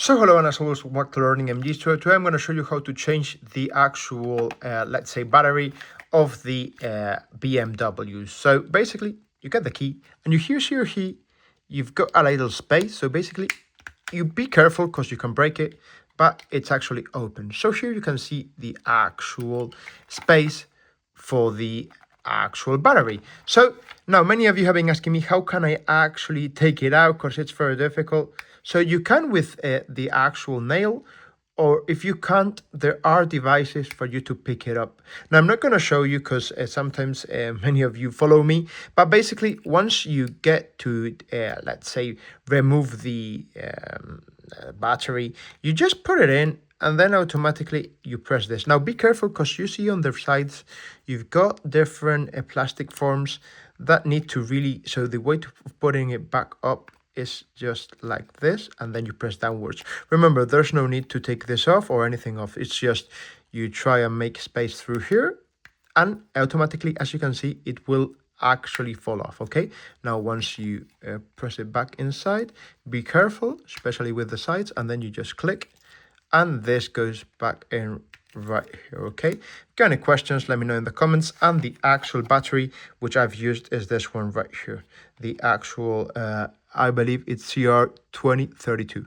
So hello, and as always, welcome to Learning MG. So today I'm going to show you how to change the actual, let's say, battery of the BMW. So basically, you get the key, and here's your key. You've got a little space. So basically, you be careful because you can break it, but it's actually open. So here you can see the actual space for the actual battery. So now many of you have been asking me, how can I actually take it out, because it's very difficult. So you can with the actual nail, or if you can't, there are devices for you to pick it up. Now I'm not going to show you because sometimes many of you follow me, but basically once you get to let's say remove the battery, you just put it in and then automatically you press this. Now be careful because you see on the sides you've got different plastic forms that need to really, so the way of putting it back up is just like this, and then you press downwards. Remember, there's no need to take this off or anything off. It's just you try and make space through here, and automatically, as you can see, it will actually fall off. Okay, now once you press it back inside, be careful, especially with the sides, and then you just click, and this goes back in right here. Okay, if you got any questions, let me know in the comments. And the actual battery which I've used is this one right here, the actual I believe it's CR2032.